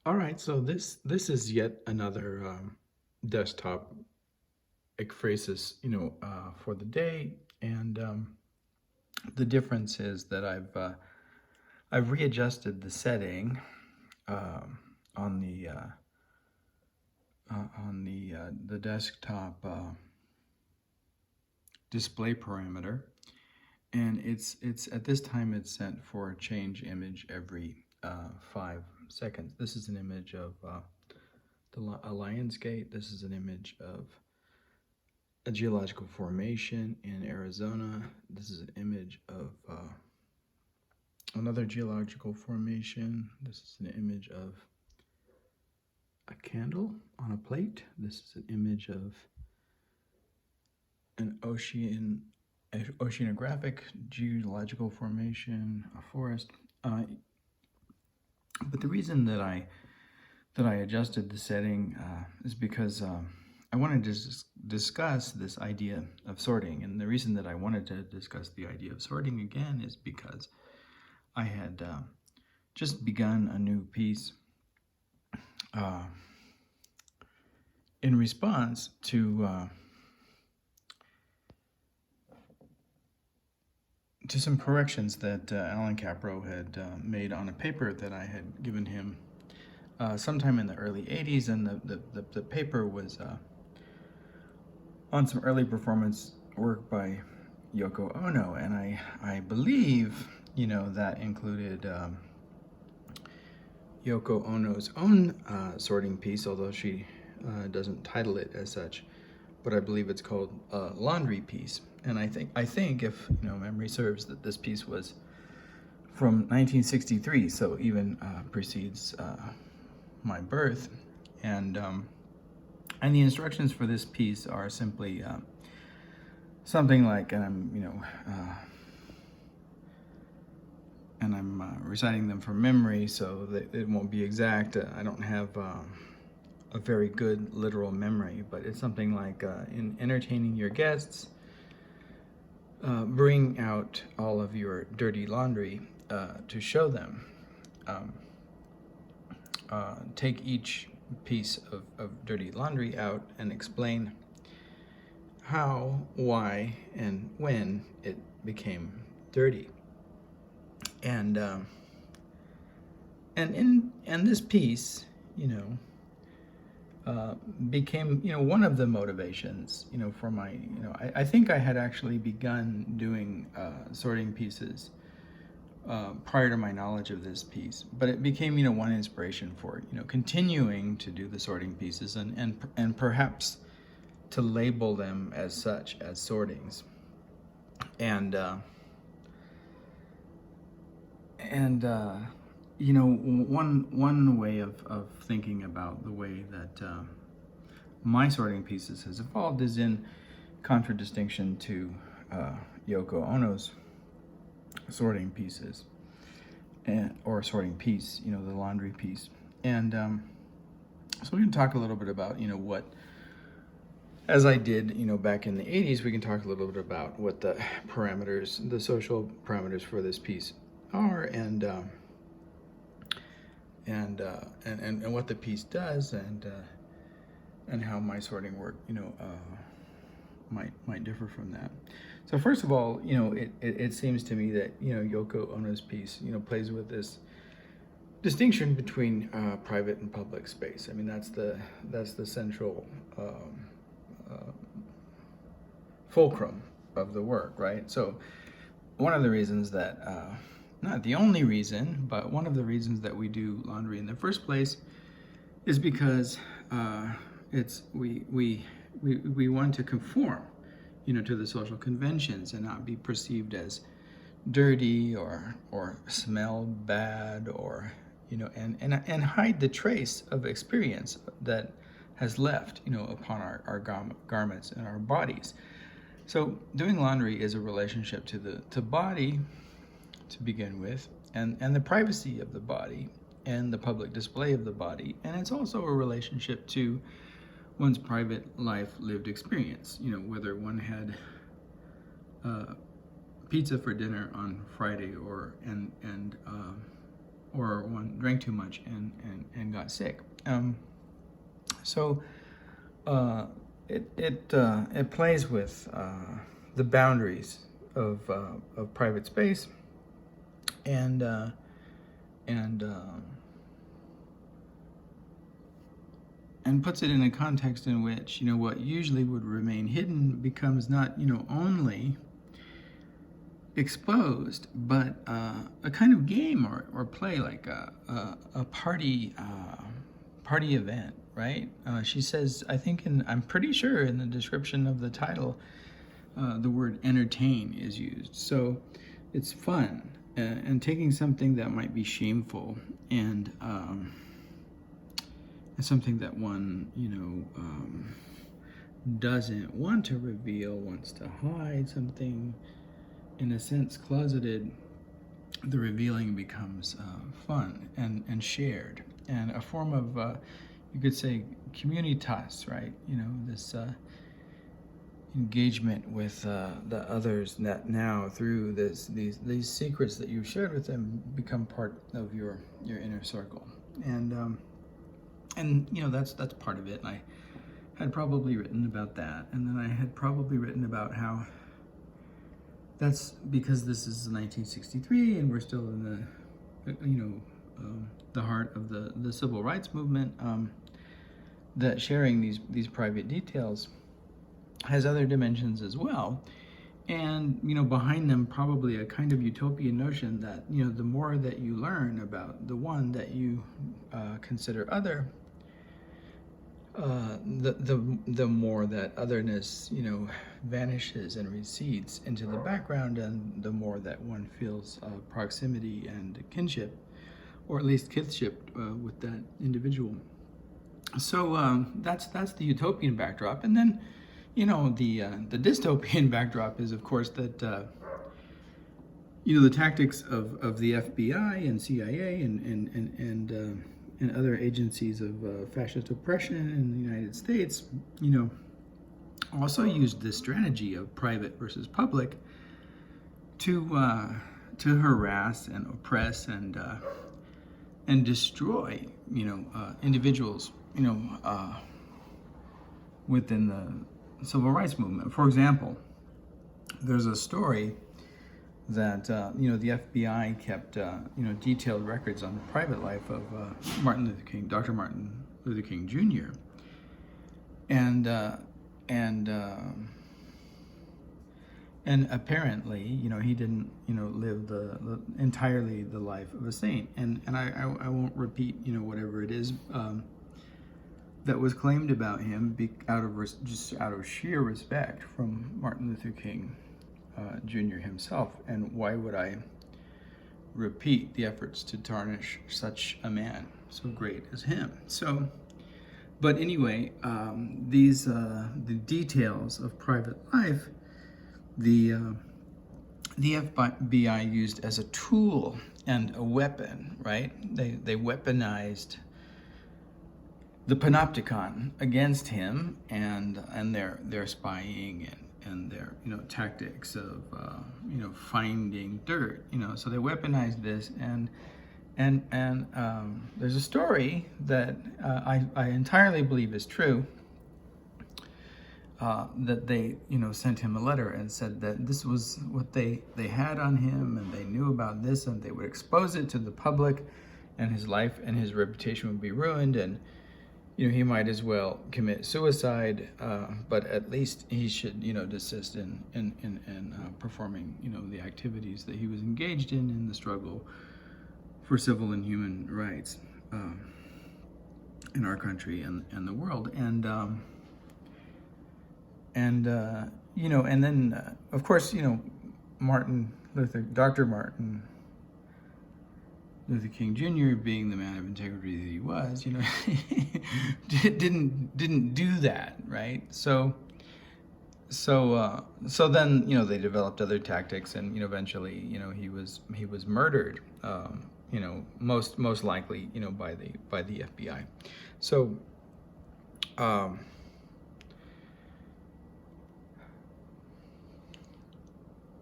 All right, so this is yet another desktop Ekphrasis, for the day, and the difference is that I've readjusted the setting on the desktop display parameter, and it's at this time it's set for change image every 5 seconds. This is an image of a lion's gate. This is an image of a geological formation in Arizona. This is an image of another geological formation. This is an image of a candle on a plate. This is an image of an oceanographic geological formation, a forest. But the reason that I adjusted the setting is because I wanted to discuss this idea of sorting. And the reason that I wanted to discuss the idea of sorting again is because I had just begun a new piece in response to some corrections that Alan Capro had made on a paper that I had given him sometime in the early 80s, and the paper was on some early performance work by Yoko Ono, and I believe, that included Yoko Ono's own sorting piece, although she doesn't title it as such, but I believe it's called Laundry Piece. And I think if memory serves, that this piece was from 1963, so even precedes my birth, and the instructions for this piece are simply something like, and I'm reciting them from memory, so that it won't be exact. I don't have a very good literal memory, but it's something like, in entertaining your guests, bring out all of your dirty laundry to show them. Take each piece of dirty laundry out and explain how, why, and when it became dirty. And this piece, became, one of the motivations, for my, I think I had actually begun doing sorting pieces prior to my knowledge of this piece, but it became, one inspiration for, continuing to do the sorting pieces and perhaps to label them as such, as sortings. And one way of thinking about the way that my sorting pieces has evolved is in contradistinction to Yoko Ono's sorting pieces, or sorting piece, the laundry piece. And so we can talk a little bit about, what, as I did, back in the 80s, we can talk a little bit about what the parameters, the social parameters for this piece are, and what the piece does, and how my sorting work, might differ from that. So first of all, it seems to me that Yoko Ono's piece, plays with this distinction between private and public space. I mean, that's the central fulcrum of the work, right? So one of the reasons that not the only reason, but one of the reasons that we do laundry in the first place is because we want to conform, to the social conventions and not be perceived as dirty or smell bad, or and hide the trace of experience that has left upon our garments and our bodies. So doing laundry is a relationship to the body, to begin with, and the privacy of the body and the public display of the body. And it's also a relationship to one's private life lived experience, whether one had pizza for dinner on Friday, or or one drank too much and got sick. So it plays with the boundaries of private space, and puts it in a context in which, what usually would remain hidden becomes not, only exposed, but a kind of game or play, like a party event, right? She says, I think, I'm pretty sure in the description of the title, the word entertain is used. So it's fun, and taking something that might be shameful and something that one, doesn't want to reveal, wants to hide, something in a sense closeted, the revealing becomes fun and shared, and a form of, you could say, communitas, right? This engagement with the others, that now through these secrets that you've shared with them become part of your inner circle, and that's part of it. And I had probably written about that, and then I had probably written about how that's because this is 1963 and we're still in the heart of the civil rights movement, that sharing these private details has other dimensions as well, and behind them probably a kind of utopian notion that the more that you learn about the one that you consider other, the more that otherness vanishes and recedes into the background, and the more that one feels proximity and kinship, or at least kithship, with that individual. So that's the utopian backdrop, and then the dystopian backdrop is, of course, that the tactics of the FBI and CIA and other agencies of fascist oppression in the United States, also used this strategy of private versus public to harass and oppress and destroy, individuals, within the civil rights movement. For example, there's a story that the FBI kept detailed records on the private life of Dr. Martin Luther King Jr. And apparently he didn't live the entirely the life of a saint. And I won't repeat whatever it is that was claimed about him, out of sheer respect from Martin Luther King Jr. himself. And why would I repeat the efforts to tarnish such a man so great as him? So, but anyway, the details of private life, the FBI used as a tool and a weapon, right? They weaponized the panopticon against him, and their spying and their tactics of finding dirt. So they weaponized this, and there's a story that I entirely believe is true, that they sent him a letter and said that this was what they had on him, and they knew about this, and they would expose it to the public, and his life and his reputation would be ruined, and he might as well commit suicide, but at least he should, desist in performing, the activities that he was engaged in the struggle for civil and human rights in our country and the world. And then, of course, Dr. Martin Luther King Jr., being the man of integrity that he was, didn't do that, right? So then, they developed other tactics, and eventually, he was murdered, most likely, by the FBI. So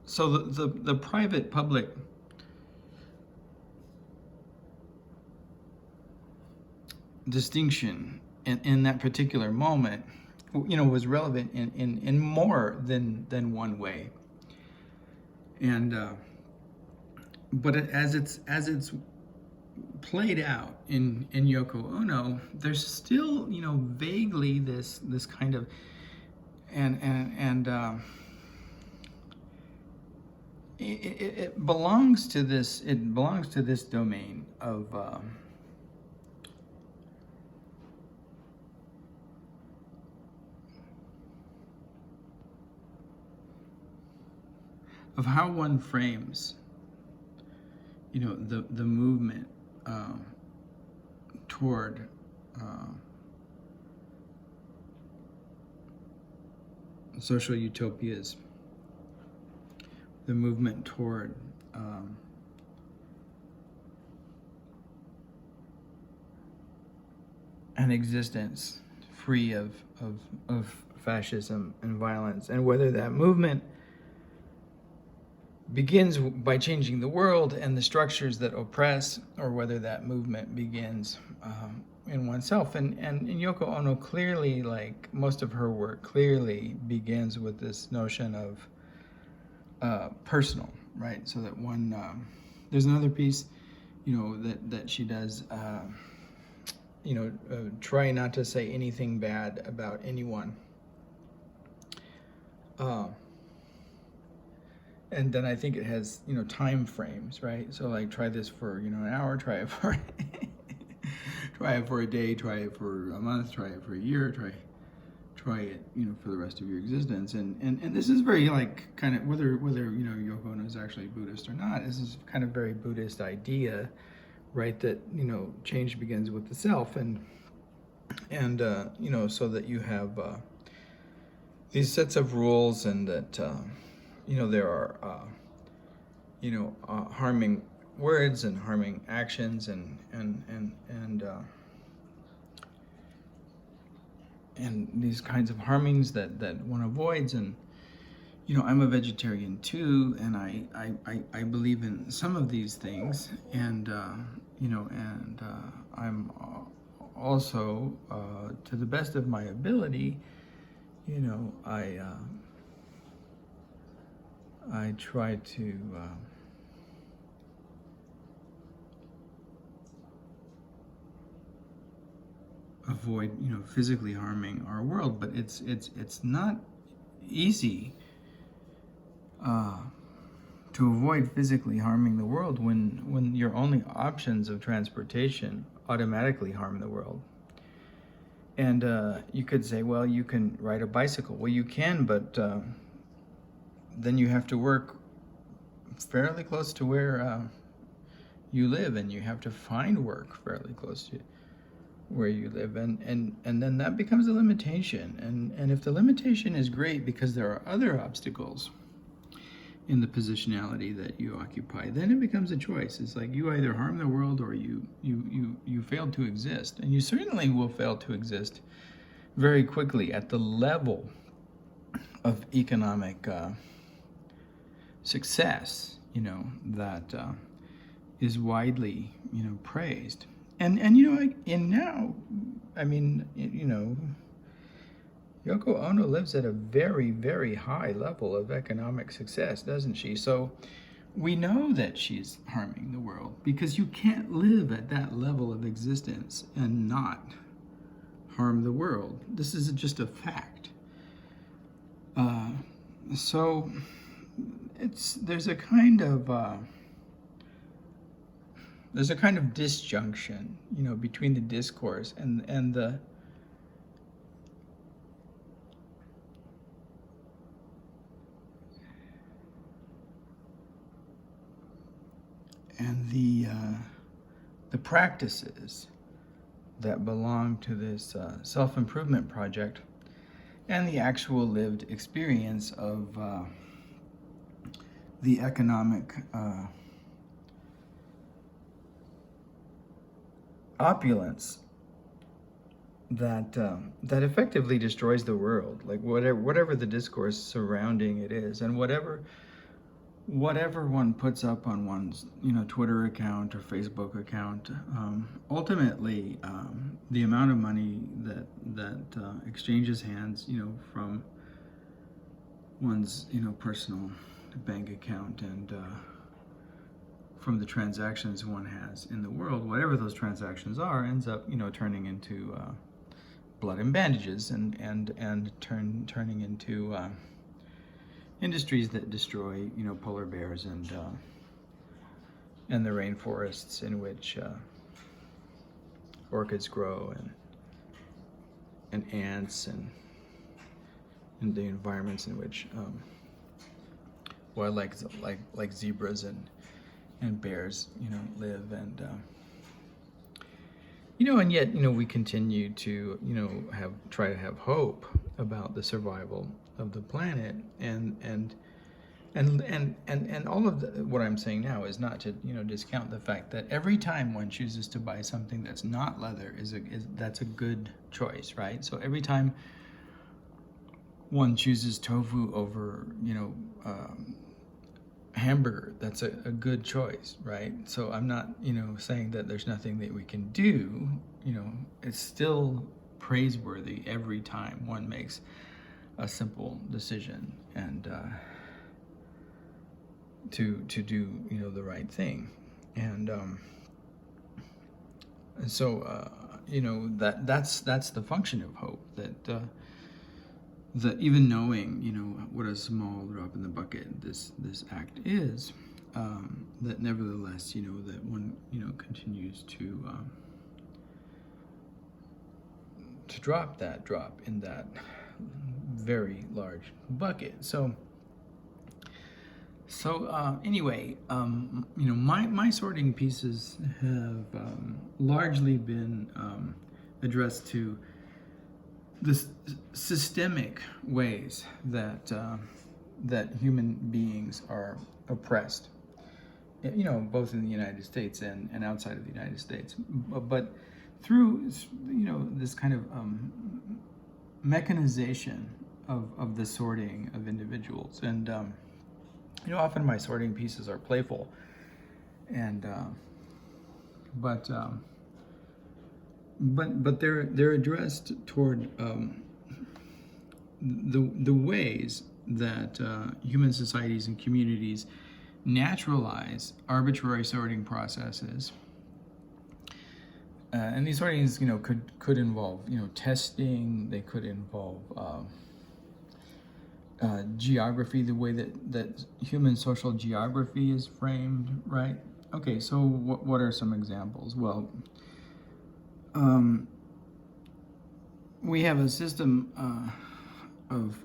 the private public distinction in that particular moment, was relevant in more than one way. And but as it's played out in Yoko Ono, there's still vaguely this kind of and it belongs to this domain of how one frames the movement toward social utopias, the movement toward an existence free of fascism and violence, and whether that movement begins by changing the world and the structures that oppress, or whether that movement begins in oneself. And Yoko Ono clearly, like most of her work, clearly begins with this notion of personal, right? So that one, there's another piece, that she does, try not to say anything bad about anyone. And then I think it has, time frames, right? So like, try this for, an hour, try it for, try it for a day, try it for a month, try it for a year, try it, for the rest of your existence. And this is very like, kind of, whether Yoko Ono is actually Buddhist or not, this is kind of very Buddhist idea, right? That, change begins with the self, and so that you have these sets of rules, and that, there are, harming words and harming actions, and these kinds of harmings that one avoids. And I'm a vegetarian too, and I believe in some of these things, and I'm also, to the best of my ability, I try to avoid, physically harming our world, but it's not easy to avoid physically harming the world when your only options of transportation automatically harm the world. And you could say, well, you can ride a bicycle. Well, you can, but then you have to work fairly close to where you live, and you have to find work fairly close to where you live, and then that becomes a limitation. And if the limitation is great because there are other obstacles in the positionality that you occupy, then it becomes a choice. It's like, you either harm the world or you fail to exist. And you certainly will fail to exist very quickly at the level of economic success, that is widely, praised. And now, I mean, Yoko Ono lives at a very, very high level of economic success, doesn't she? So we know that she's harming the world, because you can't live at that level of existence and not harm the world. This is just a fact. So there's a kind of disjunction, between the discourse and the practices that belong to this self-improvement project, and the actual lived experience of the economic opulence that effectively destroys the world. Like whatever the discourse surrounding it is, and whatever whatever one puts up on one's Twitter account or Facebook account, ultimately the amount of money that exchanges hands from one's personal bank account and from the transactions one has in the world, whatever those transactions are, ends up turning into blood and bandages and turning into industries that destroy polar bears and the rainforests in which orchids grow, and ants, and the environments in which wildlife like zebras and bears live, and and yet we continue to try to have hope about the survival of the planet, and all of what I'm saying now is not to discount the fact that every time one chooses to buy something that's not leather that's a good choice, right? So every time one chooses tofu over hamburger, that's a good choice, right? So I'm not saying that there's nothing that we can do. It's still praiseworthy every time one makes a simple decision and to do the right thing, and so that's the function of hope, that even knowing what a small drop in the bucket this act is, that nevertheless that one continues to drop in that very large bucket. So anyway, my sorting pieces have largely been addressed to the systemic ways that human beings are oppressed, both in the United States and outside of the United States, but through this kind of mechanization of the sorting of individuals. And often my sorting pieces are playful, and but they're addressed toward the ways that human societies and communities naturalize arbitrary sorting processes. And these sortings, could involve, testing. They could involve geography, the way that human social geography is framed, right? Okay, so what are some examples? Well, we have a system of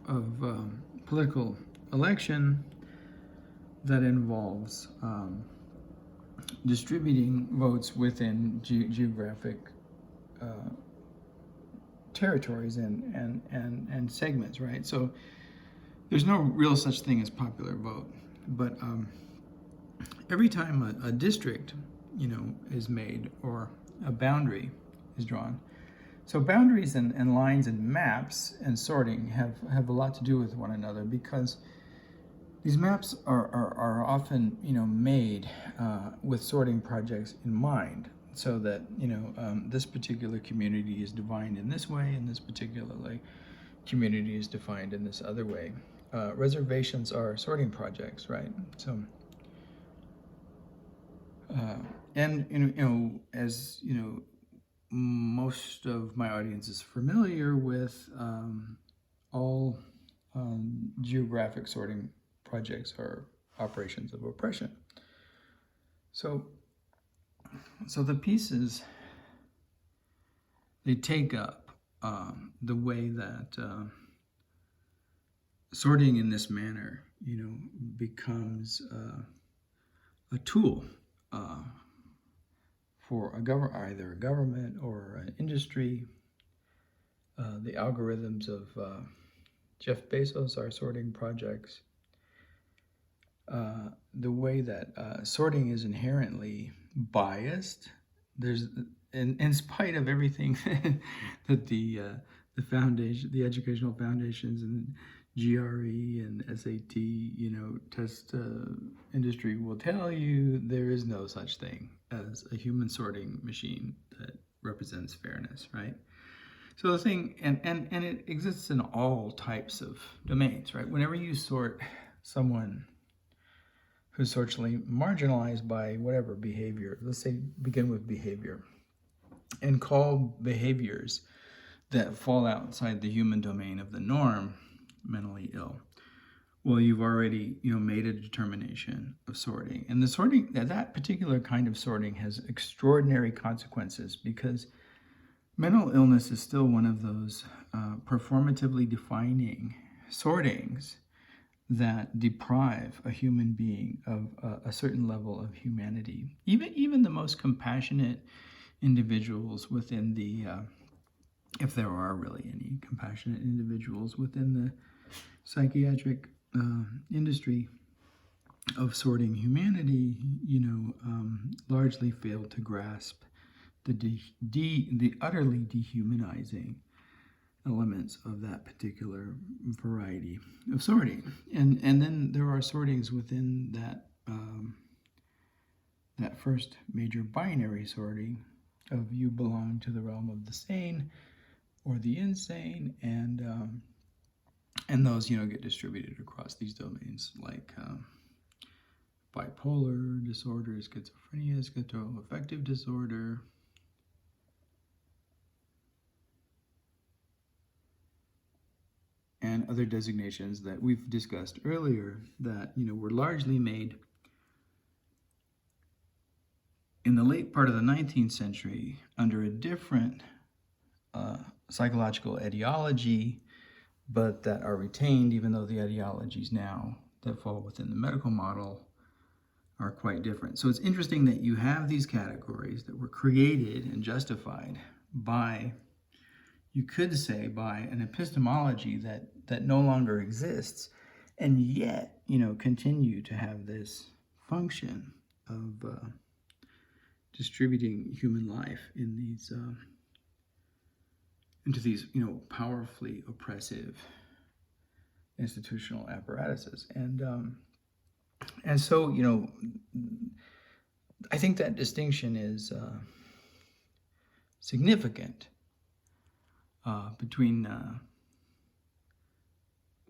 political election that involves distributing votes within geographic territories and segments, right? So there's no real such thing as popular vote, but every time a district, is made, or a boundary is drawn. So boundaries and lines and maps and sorting have a lot to do with one another, because these maps are often made with sorting projects in mind, so that this particular community is defined in this way, and this particular community is defined in this other way. Reservations are sorting projects, right? So and as most of my audience is familiar with, all geographic sorting projects are operations of oppression. So the pieces, they take up the way that sorting in this manner, becomes a tool for either a government or an industry. The algorithms of Jeff Bezos are sorting projects. The way that sorting is inherently biased, there's in spite of everything that the foundation, the educational foundations and GRE and SAT, test industry will tell you there is no such thing as a human sorting machine that represents fairness, right? So the thing, and it exists in all types of domains, right? Whenever you sort someone who's socially marginalized by whatever behavior, let's say begin with behavior, and call behaviors that fall outside the human domain of the norm mentally ill, well, you've already made a determination of sorting. And the sorting, that particular kind of sorting, has extraordinary consequences, because mental illness is still one of those performatively defining sortings that deprive a human being of a certain level of humanity. Even the most compassionate individuals within the if there are really any compassionate individuals within the psychiatric industry of sorting humanity, largely fail to grasp the utterly dehumanizing elements of that particular variety of sorting. And then there are sortings within that first major binary sorting of you belong to the realm of the sane or the insane, and those get distributed across these domains, like bipolar disorder, schizophrenia, schizoaffective disorder, and other designations that we've discussed earlier that were largely made in the late part of the 19th century under a different psychological ideology, but that are retained, even though the ideologies now that fall within the medical model are quite different. So it's interesting that you have these categories that were created and justified by, you could say, by an epistemology that no longer exists, and yet continue to have this function of distributing human life in these into these powerfully oppressive institutional apparatuses. And so I think that distinction is significant between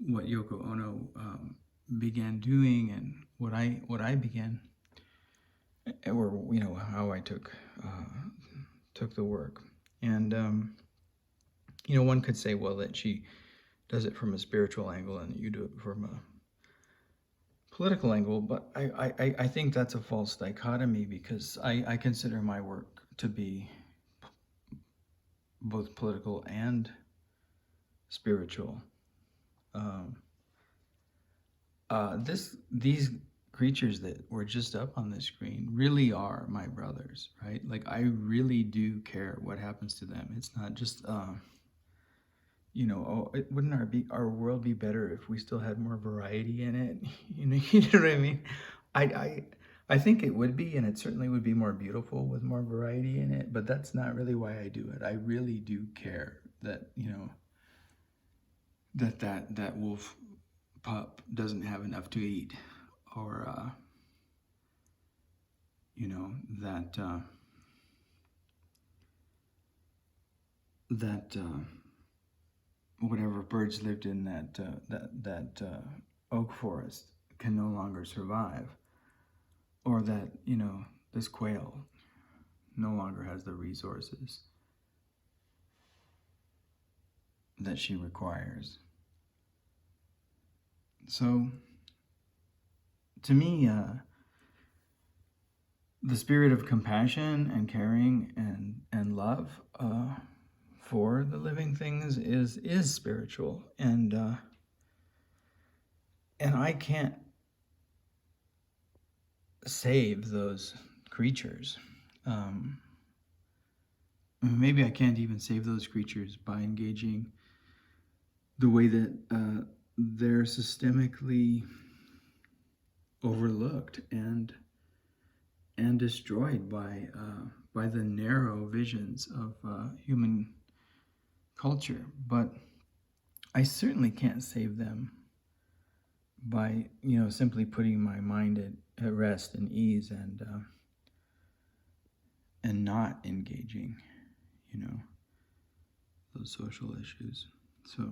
what Yoko Ono began doing and what I began, or how I took the work. And one could say, well, that she does it from a spiritual angle and you do it from a political angle, but I think that's a false dichotomy, because I consider my work to be both political and spiritual. These creatures that were just up on the screen really are my brothers, right? Like, I really do care what happens to them. It's not just wouldn't our world be better if we still had more variety in it? You know what I mean? I think it would be, and it certainly would be more beautiful with more variety in it, but that's not really why I do it. I really do care that that wolf pup doesn't have enough to eat, or that whatever birds lived in that oak forest can no longer survive, or that this quail no longer has the resources that she requires. So to me, the spirit of compassion and caring and love for the living things is spiritual, and I can't save those creatures. Maybe I can't even save those creatures by engaging the way that they're systemically overlooked and destroyed by the narrow visions of human culture. But I certainly can't save them by, simply putting my mind at rest and ease, and not engaging, those social issues. So